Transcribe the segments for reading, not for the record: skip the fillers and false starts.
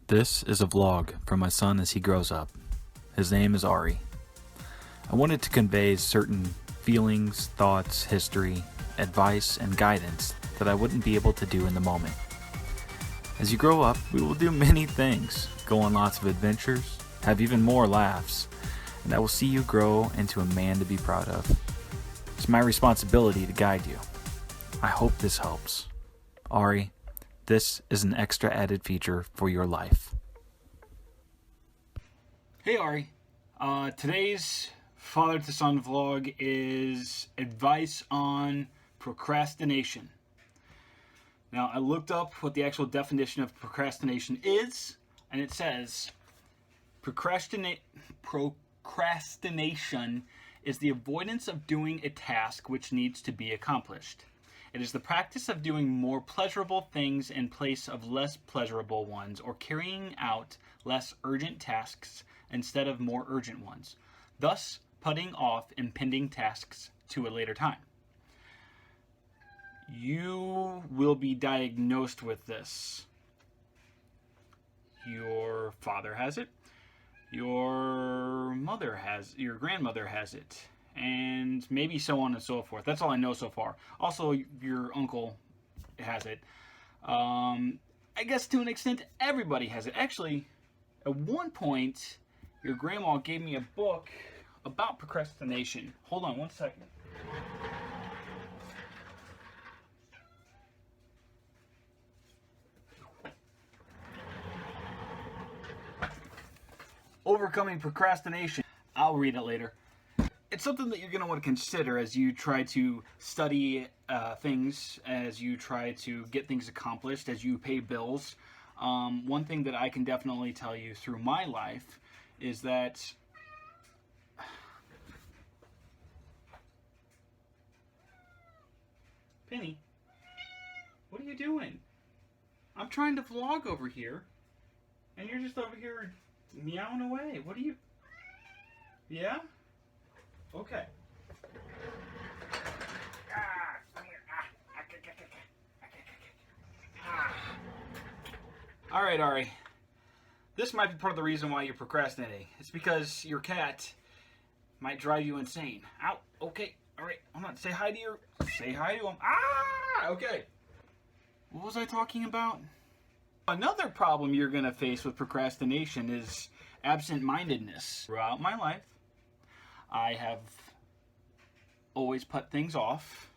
This is a vlog for my son as he grows up. His name is Ari. I wanted to convey certain feelings, thoughts, history, advice, and guidance that I wouldn't be able to do in the moment. As you grow up, we will do many things, go on lots of adventures, have even more laughs, and I will see you grow into a man to be proud of. It's my responsibility to guide you. I hope this helps. Ari, this is an extra added feature for your life. Hey Ari, today's father to son vlog is advice on procrastination. Now I looked up what the actual definition of procrastination is, and it says procrastination is the avoidance of doing a task which needs to be accomplished. It is the practice of doing more pleasurable things in place of less pleasurable ones, or carrying out less urgent tasks instead of more urgent ones, thus putting off impending tasks to a later time. You will be diagnosed with this. Your father has it. Your grandmother has it. And maybe so on and so forth. That's all I know so far. Also, your uncle has it. I guess to an extent, everybody has it. Actually, at one point, your grandma gave me a book about procrastination. Hold on one second. Overcoming procrastination. I'll read it later. It's something that you're going to want to consider as you try to study things, as you try to get things accomplished, as you pay bills. One thing that I can definitely tell you through my life is that Penny, what are you doing? I'm trying to vlog over here, and you're just over here meowing away. What are you... Yeah? Okay. All right, Ari. This might be part of the reason why you're procrastinating. It's because your cat might drive you insane. Ow. Okay. All right. Hold on. Say hi to him. Ah. Okay. What was I talking about? Another problem you're going to face with procrastination is absent-mindedness. Throughout my life, I have always put things off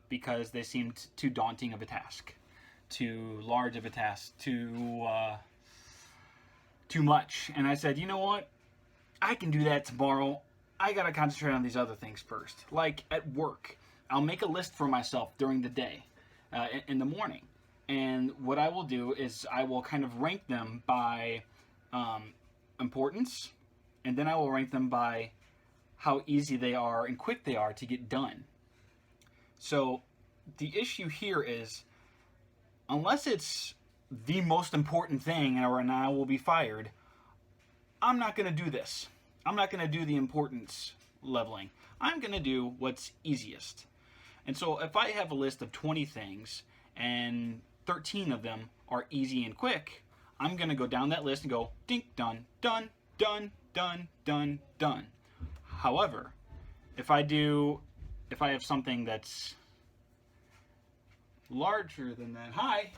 because they seemed too daunting of a task, too large of a task, too much. And I said, you know what? I can do that tomorrow. I got to concentrate on these other things first. Like at work, I'll make a list for myself during the day, in the morning. And what I will do is I will kind of rank them by importance, and then I will rank them by how easy they are and quick they are to get done. So the issue here is, unless it's the most important thing or I will be fired, I'm not going to do this. I'm not going to do the importance leveling. I'm going to do what's easiest. And so if I have a list of 20 things and 13 of them are easy and quick, I'm going to go down that list and go, dink, done, done, done, done, done, done. However, if I have something that's larger than that, hi.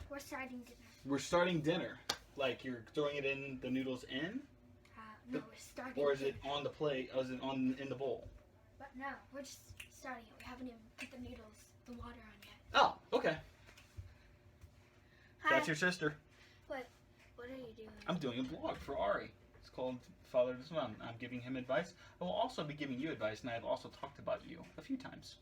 We're starting dinner. Like you're throwing it in, the noodles in? No, we're starting. Or is it on the plate? Or is it in the bowl? But no, we're just starting it. We haven't even put the water on yet. Oh, okay. Hi. That's your sister. What are you doing? I'm doing a vlog for Ari. It's called Father to Son. I'm giving him advice. I will also be giving you advice, and I've also talked about you a few times.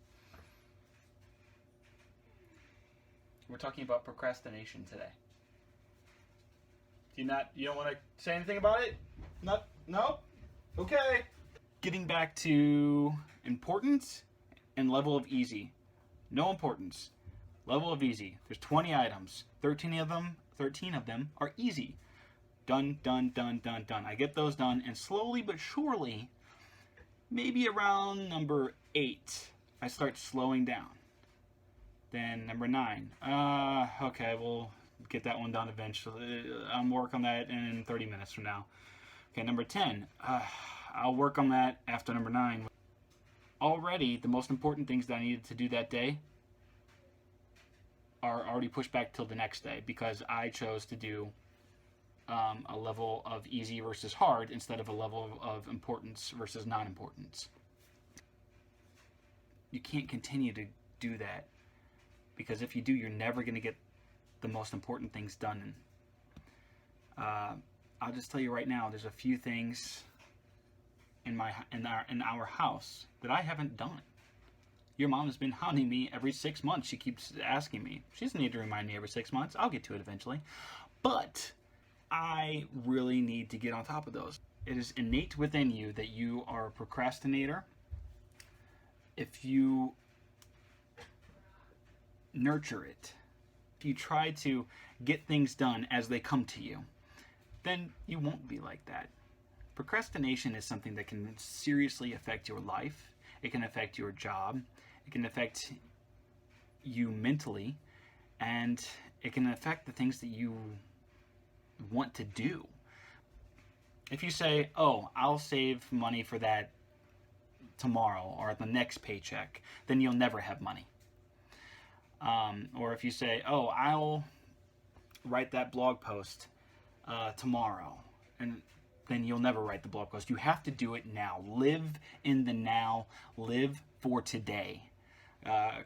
We're talking about procrastination today. You don't want to say anything about it? No? Okay. Getting back to importance and level of easy. No importance. Level of easy. There's 20 items. 13 of them are easy. Done, done, done, done, done. I get those done, and slowly but surely, maybe around number 8, I start slowing down. Then number 9. Okay, well, Get that one done eventually. I'll work on that in 30 minutes from now. Okay, number 10. I'll work on that after number 9. Already, the most important things that I needed to do that day are already pushed back till the next day because I chose to do a level of easy versus hard instead of a level of importance versus non-importance. You can't continue to do that because if you do, you're never going to get the most important things done. I'll just tell you right now, there's a few things in our house that I haven't done. Your mom has been hounding me every 6 months. She keeps asking me. She doesn't need to remind me every 6 months. I'll get to it eventually. But I really need to get on top of those. It is innate within you that you are a procrastinator. If you nurture it, if you try to get things done as they come to you, then you won't be like that. Procrastination is something that can seriously affect your life. It can affect your job. It can affect you mentally. And it can affect the things that you want to do. If you say, oh, I'll save money for that tomorrow or the next paycheck, then you'll never have money. Or if you say, oh, I'll write that blog post tomorrow, and then you'll never write the blog post. You have to do it now. Live in the now. Live for today.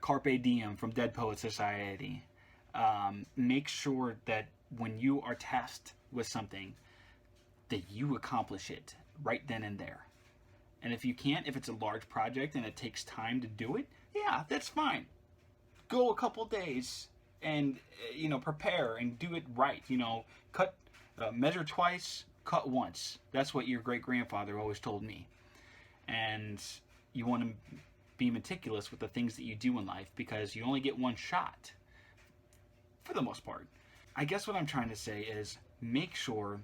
Carpe diem from Dead Poet Society. Make sure that when you are tasked with something, that you accomplish it right then and there. And if you can't, if it's a large project and it takes time to do it, yeah, that's fine. Go a couple days and prepare and do it right. Measure twice, cut once. That's what your great grandfather always told me. And you want to be meticulous with the things that you do in life because you only get one shot for the most part. I guess what I'm trying to say is make sure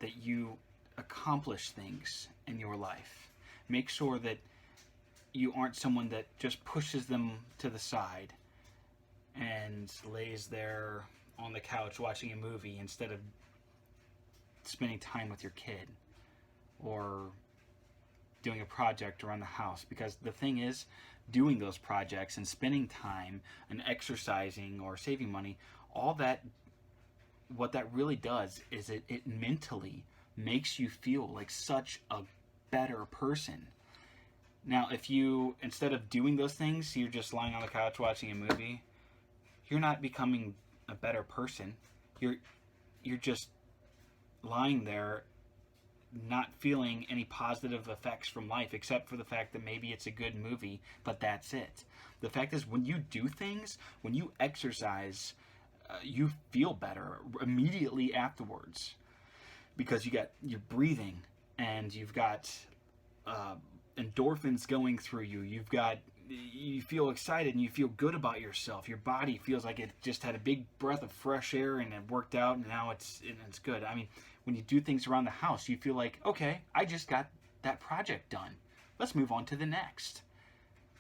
that you accomplish things in your life. Make sure that you aren't someone that just pushes them to the side and lays there on the couch watching a movie instead of spending time with your kid or doing a project around the house. Because the thing is, doing those projects and spending time and exercising or saving money, all that, what that really does is it mentally makes you feel like such a better person. Now, if you, instead of doing those things, you're just lying on the couch watching a movie, you're not becoming a better person. You're just lying there not feeling any positive effects from life except for the fact that maybe it's a good movie, but that's it. The fact is, when you do things, when you exercise, you feel better immediately afterwards because you're breathing and you've got endorphins going through you. You feel excited and you feel good about yourself. Your body feels like it just had a big breath of fresh air and it worked out and now it's good. I mean, when you do things around the house, you feel like, okay, I just got that project done. Let's move on to the next.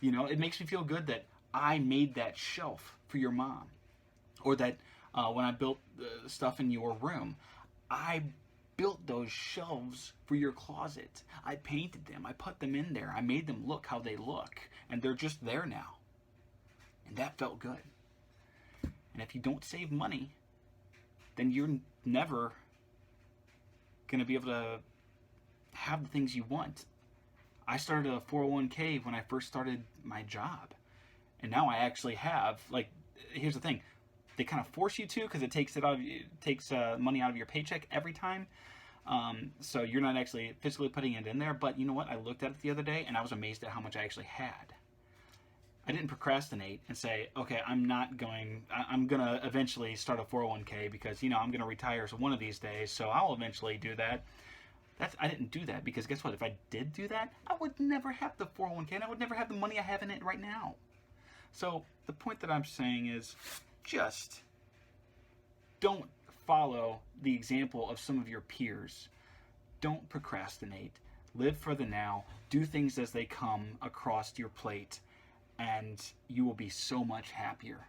It makes me feel good that I made that shelf for your mom. Or that when I built the stuff in your room, I built those shelves for your closet. I painted them. I put them in there. I made them look how they look. And they're just there now. And that felt good. And if you don't save money, then you're never going to be able to have the things you want. I started a 401k when I first started my job. And now I actually have, here's the thing. They kind of force you to because it takes money out of your paycheck every time. So you're not actually physically putting it in there. But you know what? I looked at it the other day and I was amazed at how much I actually had. I didn't procrastinate and say, okay, I'm going to eventually start a 401k because, I'm going to retire one of these days. So I'll eventually do that. I didn't do that because guess what? If I did do that, I would never have the 401k and I would never have the money I have in it right now. So the point that I'm saying is just don't follow the example of some of your peers. Don't procrastinate. Live for the now. Do things as they come across your plate, and you will be so much happier.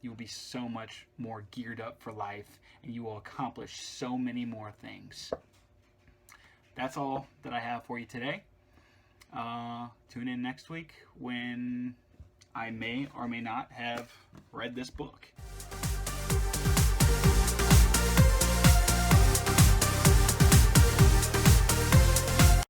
you will be so much more geared up for life, and you will accomplish so many more things. That's all that I have for you today. Tune in next week when I may or may not have read this book.